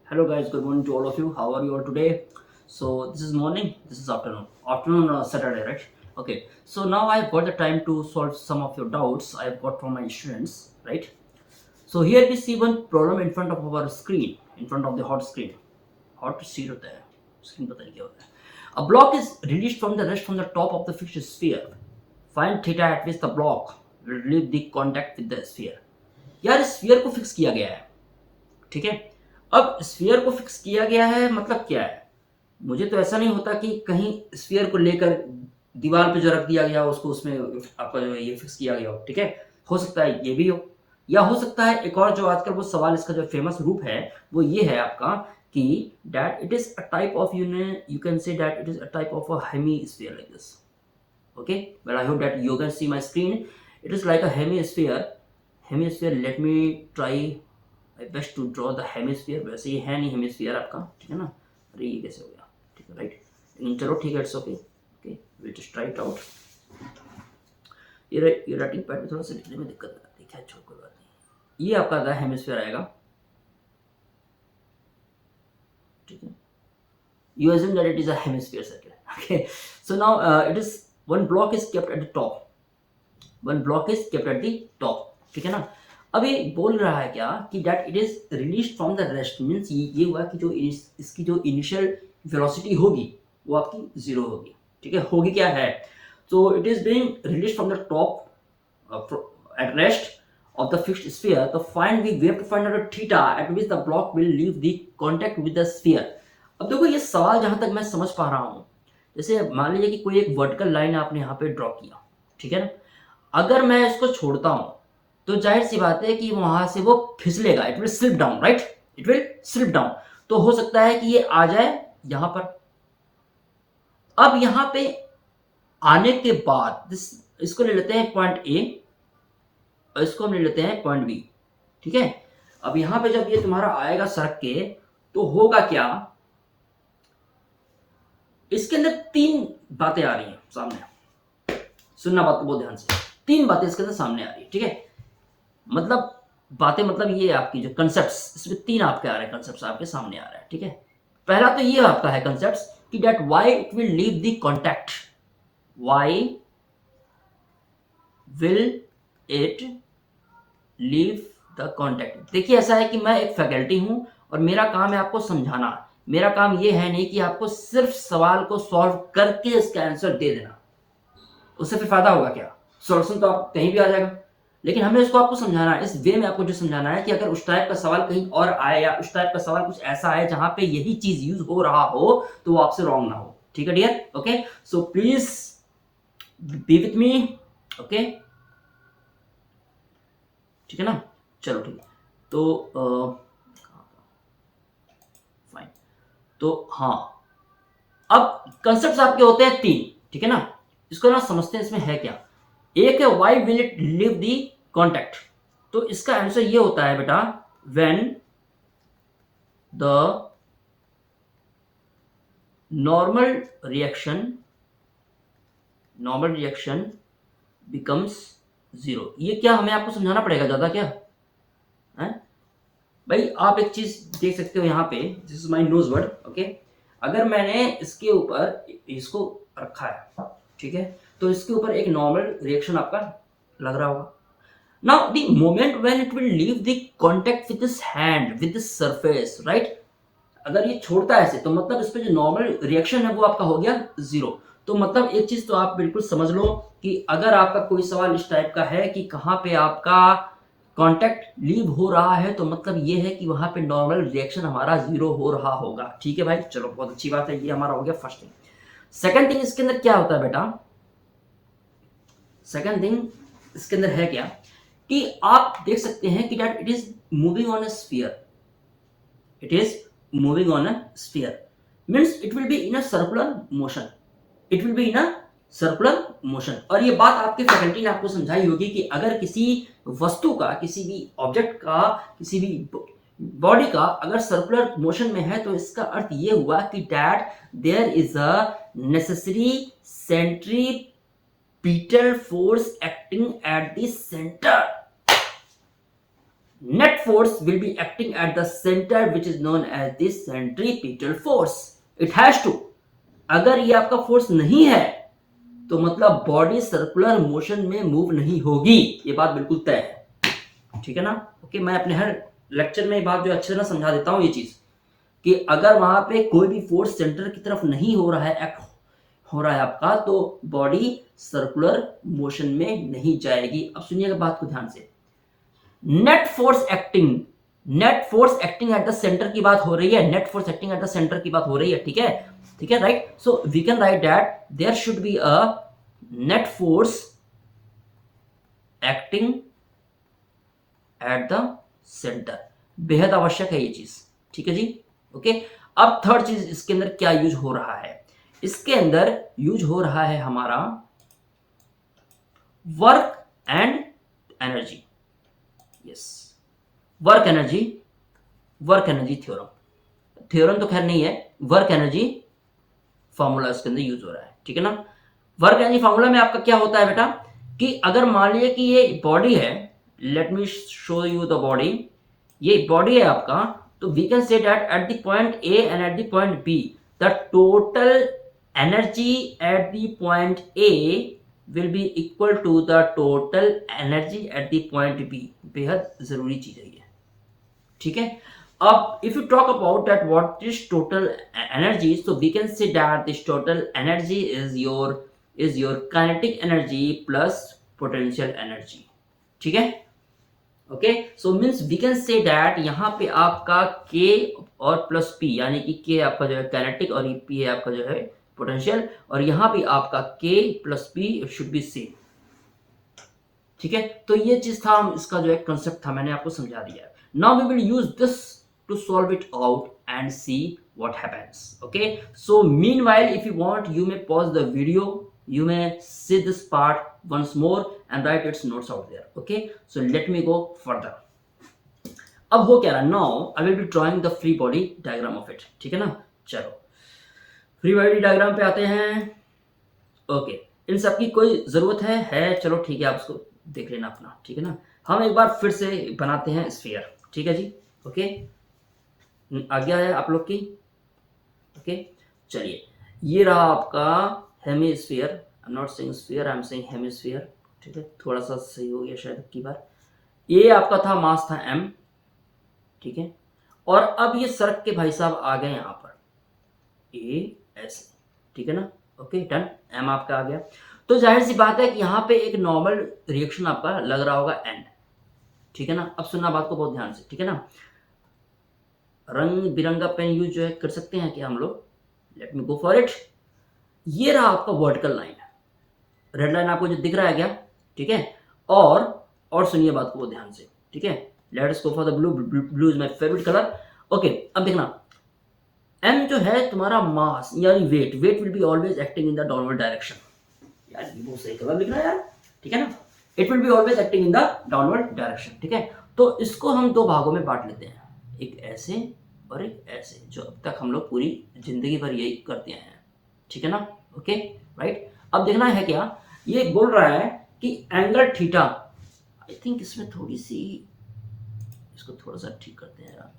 Hello guys, good morning to all of you. How are you all today? So this is morning, this is afternoon. Afternoon Saturday, right? Okay. So now I've got the time to solve some of your doubts I've got from my students, right? So here we see one problem in front of our screen, in front of the hot screen. Hot sheet होता है, screen पता नहीं क्या होता है. A block is released from the rest from the top of the fixed sphere. Find theta at which the block will leave the contact with the sphere. यार sphere को fix किया गया है, ठीक है. अब स्फीयर को फिक्स किया गया है मतलब क्या है. मुझे तो ऐसा नहीं होता कि कहीं स्फीयर को लेकर दीवार पे जो रख दिया गया उसको उसमें आपका जो ये फिक्स किया गया हो, ठीक है. हो सकता है ये भी हो, या हो सकता है एक और जो आजकल वो सवाल इसका जो फेमस रूप है वो ये है आपका कि that it is a type of you can say that it is a type of a hemisphere like this. Okay, but I hope that you can see my screen. It is like a hemisphere. Let me try my best to draw the hemisphere. वैसे ये है नहीं hemisphere आपका, ठीक है ना. अरे ये कैसे हो गया, ठीक है, राइट. चलो ठीक है, it's okay. Okay, will just try it out. ये राइटिंग पैड में थोड़ा सा लिखने में दिक्कत आती है, छोड़ कोई बात नहीं. ये आपका था हेमिस्फीयर आएगा, ठीक है. You assume that it is a hemisphere circle. Okay, so now it is one block is kept at the top. One block is kept at the top. ठीक है ना. अभी बोल रहा है क्या कि that it is released from the rest means ये हुआ कि जो इसकी जो इनिशियल वेलोसिटी होगी वो आपकी जीरो होगी, ठीक है. होगी क्या है, so it is being released from the top at rest of the fixed sphere. तो we have to find out a theta at which the block will leave the contact with the sphere. अब देखो ये सवाल जहां तक मैं समझ पा रहा हूं, जैसे मान लीजिए कि कोई एक वर्टिकल लाइन आपने यहाँ पे ड्रॉ किया, ठीक है ना. अगर मैं इसको छोड़ता हूं तो जाहिर सी बात है कि वहां से वो फिसलेगा, it will slip down, right. It will slip down. तो हो सकता है कि ये आ जाए यहां पर. अब यहां पे आने के बाद इसको ले लेते हैं पॉइंट ए और इसको हम ले लेते हैं पॉइंट बी, ठीक है. अब यहां पे जब ये तुम्हारा आएगा सड़क के तो होगा क्या, इसके अंदर तीन बातें आ रही हैं सामने. सुनना बात को बहुत ध्यान से. तीन बातें इसके अंदर सामने आ रही है, ठीक है. मतलब बातें मतलब ये आपकी जो कंसेप्ट्स इसमें तीन आपके आ रहे हैं, कंसेप्ट्स आपके सामने आ रहे हैं, ठीक है. पहला तो ये आपका है कंसेप्ट्स कि that why it will leave the contact. Why will it leave the contact. देखिए ऐसा है कि मैं एक फैकल्टी हूं और मेरा काम है आपको समझाना. मेरा काम ये है नहीं कि आपको सिर्फ सवाल को सॉल्व करके इसका आंसर दे देना. उससे फिर फायदा होगा क्या, सॉल्यूशन तो आप कहीं भी आ जाएगा. लेकिन हमें इसको आपको समझाना है, इस वे में आपको जो समझाना है कि अगर उस टाइप का सवाल कहीं और आए या उस टाइप का सवाल कुछ ऐसा है जहां पे यही चीज यूज हो रहा हो तो वो आपसे रॉन्ग ना हो, ठीक है dear. Okay, so please be with me. Okay, ठीक है ना. चलो ठीक है. तो फाइन. तो हाँ, अब कंसेप्ट आपके होते हैं तीन, ठीक है ना. इसको ना समझते हैं इसमें है क्या. एक है why will it leave the contact. तो इसका आंसर ये होता है बेटा when the normal reaction becomes zero. ये क्या हमें आपको समझाना पड़ेगा ज्यादा क्या है भाई. आप एक चीज देख सकते हो यहाँ पे, this is my knows word. Okay, अगर मैंने इसके ऊपर इसको रखा है, ठीक है, तो इसके ऊपर एक नॉर्मल रिएक्शन आपका लग रहा होगा. Now the moment when it will leave the contact with this hand with this surface, right. अगर ये छोड़ता है ऐसे तो मतलब इस पे जो नॉर्मल रिएक्शन है वो आपका हो गया जीरो. तो मतलब एक चीज तो आप बिल्कुल समझ लो कि अगर आपका कोई सवाल इस टाइप का है कि कहां पे आपका कांटेक्ट लीव हो रहा है तो मतलब ये है कि वहां पे नॉर्मल रिएक्शन हमारा जीरो हो रहा होगा, ठीक है भाई. चलो बहुत अच्छी बात है, ये हमारा हो गया फर्स्ट थिंग. सेकंड थिंग इसके अंदर क्या होता है बेटा, सेकंड थिंग इसके अंदर है क्या कि आप देख सकते हैं कि that it is moving on a sphere. It is moving on a sphere means it will be in a circular motion. It will be in a circular motion. और ये बात आपके फैकल्टी ने आपको समझाई होगी कि अगर किसी वस्तु का, किसी भी ऑब्जेक्ट का, किसी भी बॉडी का अगर सर्कुलर मोशन में है तो इसका अर्थ ये हुआ कि that there is a necessary centripetal force acting at the centre. net force will be acting at the center which is known as the centripetal force. It has to. अगर ये आपका फोर्स नहीं है तो मतलब बॉडी सर्कुलर मोशन में move नहीं होगी, ये बात बिल्कुल तय है, ठीक है ना। ओके, मैं अपने हर लेक्चर में ये बात जो अच्छे से ना समझा देता हूं ये चीज, कि अगर वहां पे कोई भी फोर्स सेंटर की तरफ नहीं हो रहा है, एक्ट हो रहा है आपका, तो बॉडी सर्कुलर मोशन में नहीं जाएगी। अब सुनिएगा बात को ध्यान से। Net force acting at the centre की बात हो रही है, net force acting at the centre की बात हो रही है, ठीक है, ठीक है, right. So we can write that there should be a net force acting at the centre, बेहद आवश्यक है ये चीज, ठीक है जी। ओके, अब थर्ड चीज इसके अंदर क्या यूज हो रहा है, इसके अंदर यूज हो रहा है हमारा work and energy. Yes, work energy theorem तो खैर नहीं है, वर्क एनर्जी फॉर्मूला इसके अंदर यूज हो रहा है, ठीक है ना। वर्क एनर्जी फॉर्मूला में आपका क्या होता है बेटा, कि अगर मान लीजिए कि ये बॉडी है, let me show you the body, ये बॉडी है आपका, तो we can say that at the point A and at the point B the total energy at the point A will be equal to the total energy at the point B। बेहद जरूरी चीज है ये, ठीक है। अब if you talk about that what is total energy, so we can say that this total energy is your kinetic energy plus potential energy, ठीक है। Okay, so means we can say that यहाँ पे आपका K और plus P, यानी कि K आपका जो है काइनेटिक और P है आपका जो है पोटेंशियल, और यहां भी आपका K plus P should be same, ठीक है। तो ये चीज था, इसका जो है कंसेप्ट था, मैंने आपको समझा दिया। Now we will use this to solve it out and see what happens. Okay, so meanwhile if you want you may pause the video, you may see this part once more and write its notes out there। okay, so let me go further। अब हो क्या रहा, now I will be drawing the free body diagram of it, ठीक है ना। चलो free body diagram पे आते हैं। ओके, इन सब की कोई जरूरत है, चलो ठीक है, आप इसको देख लेना अपना, ठीक है ना। हम एक बार फिर से बनाते हैं स्फीयर, ठीक है जी। ओके, आज्ञा है आप लोग की। ओके, चलिए, ये रहा आपका hemisphere, I am not saying sphere, I am saying hemisphere, ठीक है, थोड़ा सा सही हो गया शायद की बार। ये आपका था मास था m, ठीक है, और अब ये सर्क के भाई साहब आ गए यहाँ पर ए ऐसे, ठीक है ना। ओके, डन, m आपका आ गया। तो जाहिर सी बात है कि यहाँ पे एक नॉर्मल रिएक्शन आपका लग रहा होगा n, ठीक है ना। अब सुनना बात को बहुत ध्यान से, ठीक है ना। रंग बिरंगा पेन यूज जो है कर सकते हैं क्या हम लोग, let me go for it. ये रहा आपका वर्टिकल लाइन, रेड लाइन आपको जो दिख रहा है क्या, ठीक है। और सुनिए बात को ध्यान से, ठीक है। Let's go for the blue, blue is my favourite colour. Okay, अब देखना, m जो है तुम्हारा मास यानी weight will be always acting in the downward direction. यार ये बहुत सही कलर लिख रहा है यार, ठीक है ना। It will be always acting in the downward direction, ठीक है। तो इसको हम दो भागों में बांट लेते हैं, एक ऐसे और एक ऐसे, जो अब तक हम लोग पूरी जिंदगी भर यही करते हैं, ठीक है ना। Okay, right. अब देखना है क्या, ये बोल रहा है कि एंगल थीटा, आई थिंक इसमें थोड़ी सी, इसको थोड़ा सा ठीक करते हैं यार,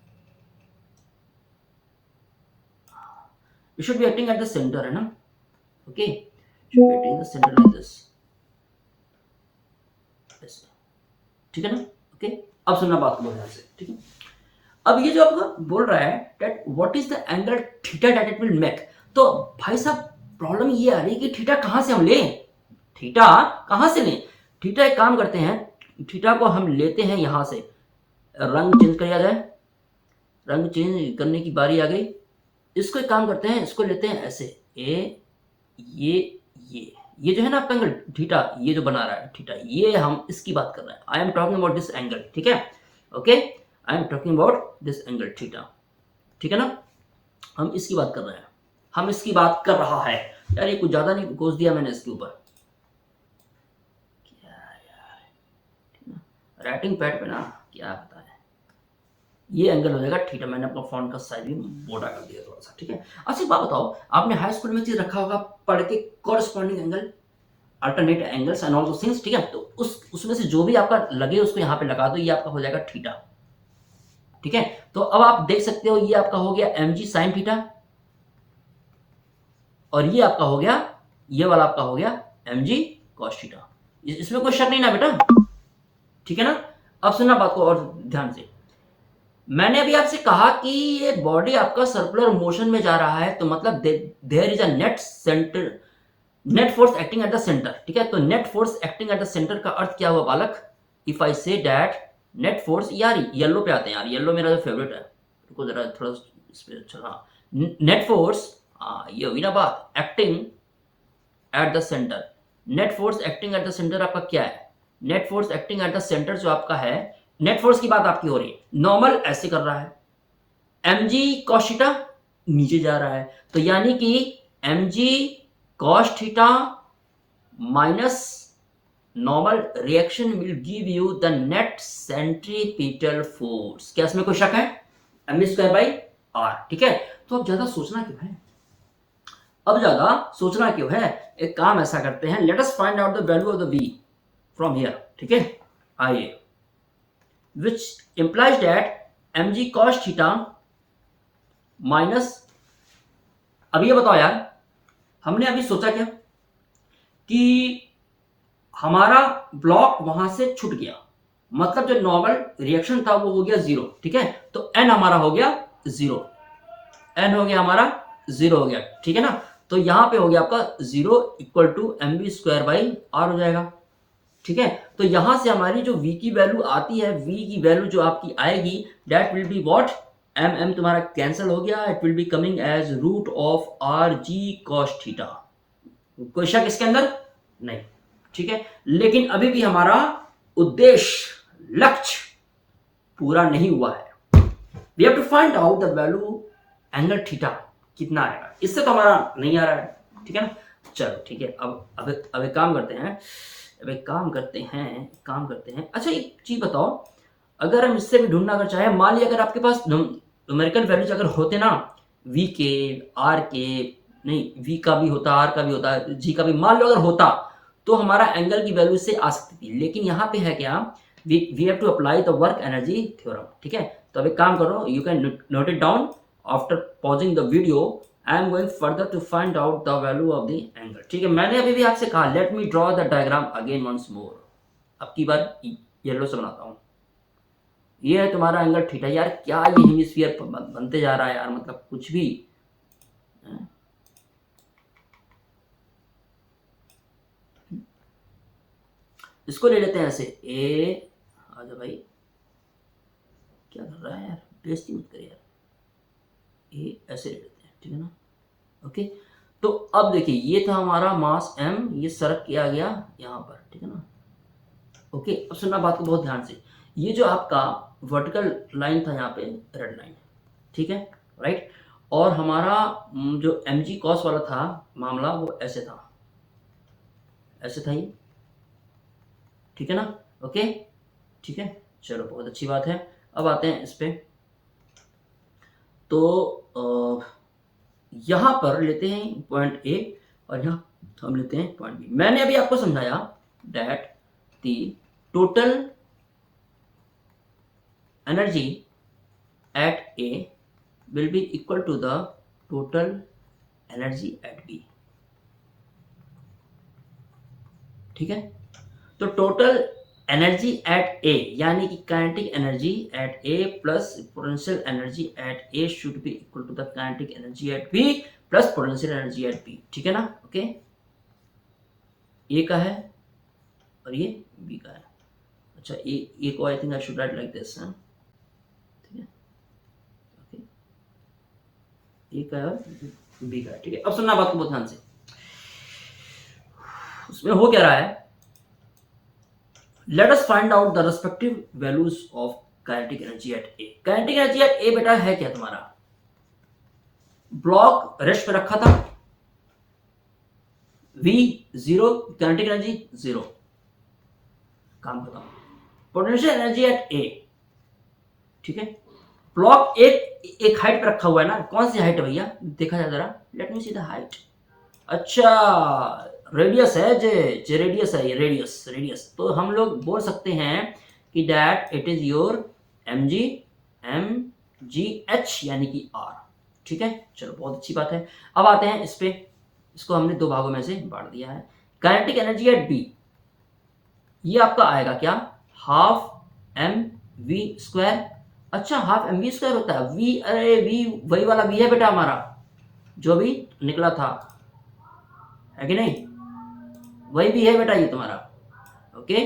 it should be acting at the center, है ना। okay, should be acting at the center like this, ऐसे, ठीक है ना। ओके, अब सुनना बात को ध्यान से, ठीक है। अब ये जो आपका बोल रहा है that what is the angle theta that it will make, तो भाई साहब प्रॉब्लम ये आ रही है कि थीटा कहां से हम लें, थीटा कहां से लें। थीटा एक काम करते हैं, थीटा को हम लेते हैं यहां से, रंग चेंज किया जाए, रंग चेंज करने की बारी आ गई। इसको एक काम करते हैं, इसको लेते हैं ऐसे, ये जो है ना आपका एंगल थीटा, ये जो बना रहा है थीटा, ये हम इसकी बात कर रहे हैं। I am talking about this angle, ठीक है। Okay, I am talking about this angle theta, ठीक है ना। हम इसकी बात कर रहे हैं, हम इसकी बात कर रहा है। यार ये कुछ ज्यादा नहीं घोष दिया मैंने इसके ऊपर, क्या यार, राइटिंग पैड पे ना क्या पता है। ये एंगल हो जाएगा थीटा, मैंने अपना फॉन्ट का साइज भी मोटा कर दिया थोड़ा सा, ठीक है। अच्छा बात बताओ, आपने हाई स्कूल में चीज रखा होगा पढ़ के, corresponding angle, alternate angles and all दो थिंग्स, ठीक है। तो उसमें से जो भी आपका लगे उसको यहाँ पे लगा दो, ये आपका हो जाएगा थीटा, ठीक है। तो अब आप देख सकते हो ये आपका हो गया mg sin थीटा और ये आपका हो गया, ये वाला आपका हो गया mg cos थीटा। इसमें कोई शक नहीं ना बेटा, ठीक है ना। अब सुनना बात को और ध्यान से, मैंने अभी आपसे कहा कि ये बॉडी आपका सर्कुलर मोशन में जा रहा है, तो मतलब there is a net force acting at the centre, ठीक है। तो net force acting at the centre का अर्थ क्या हुआ बालक? If I say that net force, यार येलो पे आते हैं यार, येलो मेरा जो फेवरेट है, रुको जरा थोड़ा इस पे, अच्छा हाँ, नेट फोर्स, ये हुई ना बात, acting at the centre. Net force acting at the centre आपका क्या है? Net force acting at the centre जो आपका है, नेट फोर्स की बात आपकी हो रही है, नॉर्मल ऐसे कर रहा है, mg cos थीटा नीचे जा रहा है, तो यानी कि mg cos theta minus normal reaction will give you the net centripetal force. क्या इसमें कोई शक है? एम स्क्वायर बाई आर, ठीक है। तो अब ज्यादा सोचना क्यों है, अब ज्यादा सोचना क्यों है, एक काम ऐसा करते हैं, let us find out the value of the v from here, ठीक है। आइए, which implies that mg cos theta minus, अब ये बताओ यार, हमने अभी सोचा क्या कि हमारा ब्लॉक वहां से छूट गया, मतलब जो नॉर्मल रिएक्शन था वो हो गया जीरो, ठीक है। तो n हमारा हो गया जीरो, n हो गया हमारा जीरो हो गया, ठीक है ना। तो यहां पे हो गया आपका zero equal to m b square by r हो जाएगा, ठीक है। तो यहां से हमारी जो v की वैल्यू आती है, v की वैल्यू जो आपकी आएगी, that will be what, m तुम्हारा कैंसिल हो गया, it will be coming as root of r g cos theta. कोई शक इसके अंदर नहीं, ठीक है। लेकिन अभी भी हमारा उद्देश्य, लक्ष्य पूरा नहीं हुआ है। We have to find out the value angle theta कितना आएगा, इससे तो हमारा नहीं आ रहा है, ठीक है ना। चलो ठीक है, अब एक काम करते हैं, काम करते हैं। अच्छा एक चीज बताओ, अगर हम इससे भी ढूंढना अगर चाहे, मान लिया अगर आपके पास न्यूमेरिकल वैल्यूज अगर होते ना, v के, r के, नहीं v का भी होता, r का भी होता, g का भी मान लो अगर होता, तो हमारा एंगल की वैल्यू से आ सकती थी। लेकिन यहाँ पे है क्या, we have to apply the work energy theorem, ठीक है। तो अब एक काम करो, you can note it down after pausing the video, I am going further to find out the value of the angle, ठीक है। मैंने अभी भी आपसे कहा, let me draw the diagram again once more. अब की बार येलो से बनाता हूं, ये है तुम्हारा एंगल थीटा। यार क्या ये हेमिस्फीयर बनते जा रहा है यार, मतलब कुछ भी। इसको ले लेते हैं ऐसे, ए आजा भाई, क्या कर रहा है यार, बेइज्जती मत कर यार, ए ऐसे ले लेते हैं, ठीक है ना। ओके, तो अब देखिए, ये था हमारा मास m, ये सरक के आ गया यहाँ पर, ठीक है ना। ओके, अब सुनना बात को बहुत ध्यान से, ये जो आपका वर्टिकल लाइन था यहाँ पे, रेड लाइन, ठीक है, राइट। और हमारा जो mg cos वाला था मामला, वो ऐसे था, ऐसे था ये, ठीक है ना। ओके, ठीक है, चलो बहुत अच्छी बात है। अब आते हैं इस पे, तो यहां पर लेते हैं पॉइंट ए और यहां हम लेते हैं पॉइंट बी। मैंने अभी आपको समझाया that the total energy at A will be equal to the total energy at B, ठीक है। तो टोटल एनर्जी एट ए यानी कि kinetic energy at A plus potential energy at A should be equal to the kinetic energy at B plus potential energy at B, ठीक है ना। Okay, ए का है और ये बी का है। अच्छा, ए को I think I should write like this, ठीक है। ओके, ए का है और बी का है, ठीक है। अब सुनना बात को बहुत ध्यान से, उसमें हो क्या रहा है, let us find out the respective values of kinetic energy at A। kinetic energy at A बेटा है क्या तुम्हारा, ब्लॉक रेस्ट पे रखा था, V zero, kinetic energy zero, काम खत्म। पोटेंशियल एनर्जी एट A, ठीक है, ब्लॉक एक हाइट पे रखा हुआ है ना, कौन सी हाइट है भैया, देखा जाए जरा, let me see the height. अच्छा, रेडियस है, जे रेडियस है, ये रेडियस। तो हम लोग बोल सकते हैं कि that it is your mg mgh यानी कि r। ठीक है, चलो बहुत अच्छी बात है। अब आते हैं इस पे, इसको हमने दो भागों में से बांट दिया है। काइनेटिक एनर्जी एट बी, ये आपका आएगा क्या, हाफ एम वी स्क्वायर। अच्छा, हाफ एम वी स्क्वायर होता है, वी, अरे वी वही वाला वी है बेटा हमारा जो भी निकला था, है कि नहीं, वही भी है बेटा ये तुम्हारा। ओके,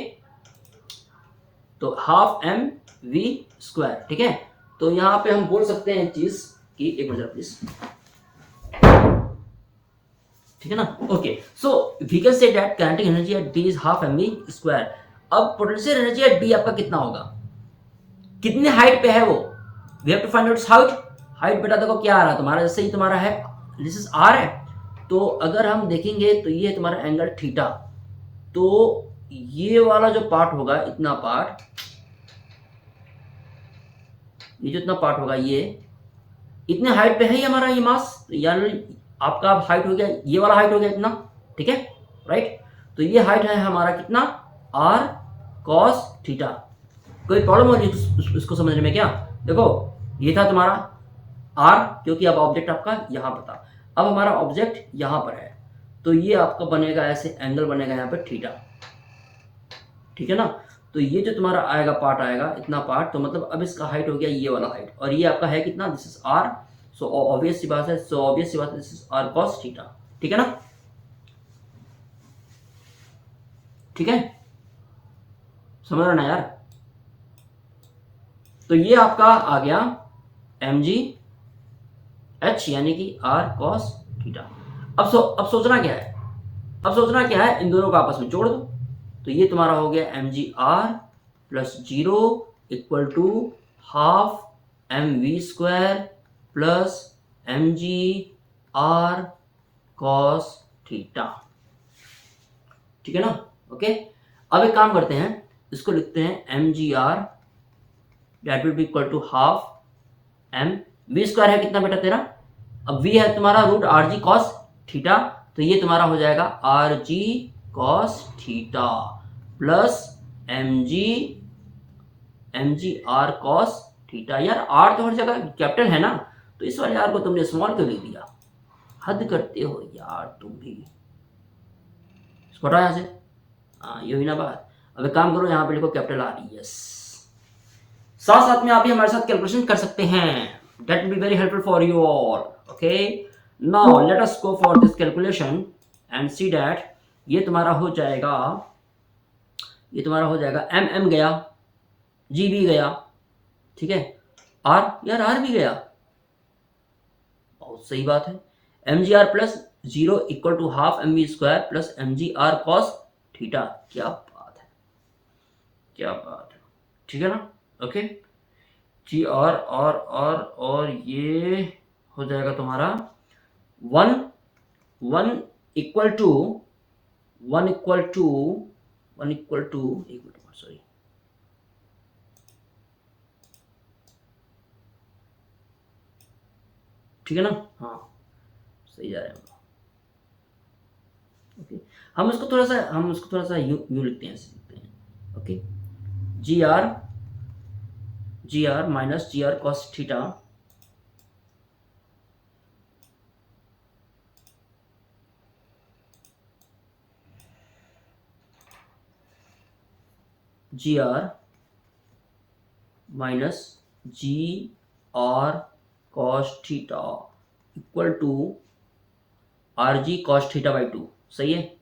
तो हाफ एम वी स्क्वायर। ठीक है, तो यहां पे हम बोल सकते हैं एक चीज कि, एक मिनट प्लीज, ठीक है ना। Okay, so we can say that kinetic energy at B is half m v square. अब पोटेंशियल एनर्जी एट बी आपका कितना होगा, कितने हाइट पे है वो, we have to find out height. Height बेटा देखो क्या आ रहा है तुम्हारा, जैसे ही तुम्हारा है, दिस इज आर है, तो अगर हम देखेंगे तो ये तुम्हारा एंगल थीटा, तो ये वाला जो पार्ट होगा, इतना पार्ट, ये जो इतना पार्ट होगा, ये इतने हाइट पे है ही हमारा ये मास, यानी आपका हाइट हो गया, ये वाला हाइट हो गया इतना। ठीक है, राइट, तो ये हाइट है हमारा कितना, आर कॉस थीटा। कोई प्रॉब्लम हो रही है इसको समझने में क्या, देखो ये था तुम्हारा आर, क्योंकि अब ऑब्जेक्ट आपका यहां पर था, अब हमारा ऑब्जेक्ट यहां पर है, तो ये आपका बनेगा ऐसे, एंगल बनेगा यहाँ पे थीटा। ठीक है ना, तो ये जो तुम्हारा आएगा पार्ट आएगा इतना पार्ट, तो मतलब अब इसका हाइट हो गया ये वाला हाइट, और ये आपका है कितना, this is R, so obvious सी बात है, this is R cos theta. ठीक है ना, ठीक है, समझ रहे ना यार। तो ये आपका आ गया एम जी एच यानी कि आर कॉस थीटा। अब सोचना क्या है, अब सोचना क्या है, इन दोनों को आपस में जोड़ दो, तो ये तुम्हारा हो गया m g r plus 0 equal to half m v square plus m g r cos theta. ठीक है ना, ओके। अब एक काम करते हैं, इसको लिखते हैं m g r that will be equal to half m v square है कितना बेटा तेरा, अब वी है तुम्हारा root r g cos theta, तो ये तुम्हारा हो जाएगा r g cos theta plus m g r cos theta. यार आर तो हर जगह कैपिटल है ना, तो इस वाले आर को तुमने स्मॉल क्यों लिख दिया, हद करते हो यार तुम भी, इसको हटाओ यहाँ से, हाँ ये हुई ना बात। अब एक काम करो, यहाँ पे लिखो कैपिटल आर, यस, साथ साथ में आप भी हमारे साथ कैलकुलेशन कर सकते हैं, that will be very helpful for you all. Okay, now let us go for this calculation and see that ये तुम्हारा हो जाएगा, ये तुम्हारा हो जाएगा एम एम गया, जी भी गया, ठीक है, आर, यार आर भी गया, बहुत सही बात है, m g r plus 0 equal to half m v square plus m g r cos theta. क्या बात है, क्या बात है, ठीक है ना, ओके जी। और ये हो जाएगा तुम्हारा 1 1 equal to 1 equal to 1 equal to, एक मिनट सॉरी, ठीक है ना, हाँ सही जा रहे हैं ओके। हम उसको थोड़ा सा यू लिखते हैं, ऐसे लिखते हैं, okay, g r minus g r cos theta g r minus g r cos theta equal to r g cos theta by 2, सही है,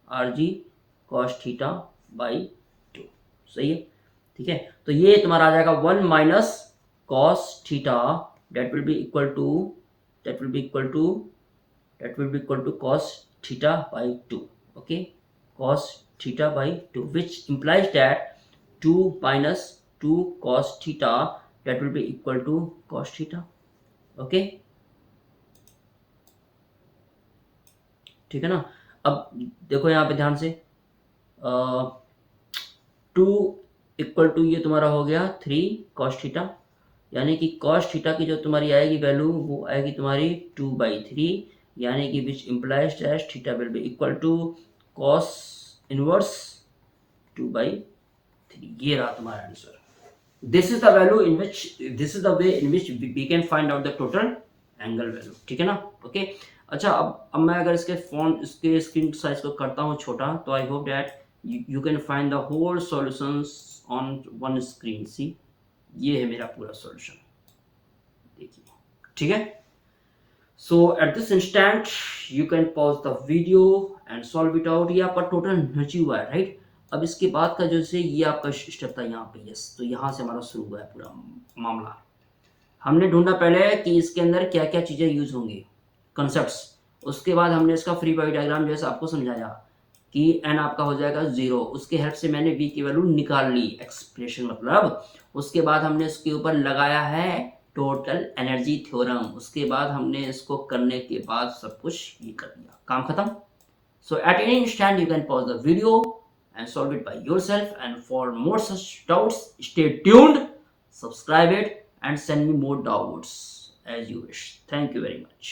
r g cos theta by 2, सही है, ठीक है। तो ये तुम्हारा आ जाएगा 1 minus cos theta that will be equal to cos theta by 2, okay, cos theta by 2, which implies that 2 minus 2 cos theta that will be equal to cos theta, okay, ठीक है ना। अब देखो यहाँ पे ध्यान से, 2 इक्वल टू ये तुम्हारा हो गया 3 cos थीटा, यानी कि cos थीटा की जो तुम्हारी आएगी वैल्यू वो आएगी तुम्हारी 2/3, यानी कि which implies that theta will be equal to cos inverse 2/3, ये रहा तुम्हारा answer, this is the value in which this is the way in which we can find out the total angle value, ठीक है ना। Okay अच्छा, अब मैं अगर इसके स्क्रीन साइज को करता हूँ छोटा, तो I hope that you can find the whole solutions on one screen. See, ये है मेरा पूरा सॉल्यूशन, देखिए, ठीक है। So at this instant you can pause the video and solve it out. ये आपका टोटल एनर्जी हुआ है, राइट। अब इसके बाद का जैसे ये आपका स्टेप था यहाँ पे, यस, तो यहाँ से हमारा शुरू हुआ है पूरा मामला। हमने ढूंढा पहले कि इसके अंदर क्या क्या चीज़ें यूज होंगी, कंसेप्ट्स। उसके बाद हमने इसका फ्री बॉडी डायग्राम जैसे आपको समझाया कि एन आपका हो जाएगा 0, उसके हेल्प से मैंने वी की वैल्यू निकाल ली, एक्सप्रेशन मतलब। उसके बाद हमने इसके ऊपर लगाया है टोटल एनर्जी थ्योरम। उसके बाद हमने इसको करने के बाद सब कुछ ये कर दिया, काम खत्म। So at any instant you can pause the video and solve it by yourself, and for more such doubts stay tuned, subscribe it and send me more doubts as you wish. Thank you very much.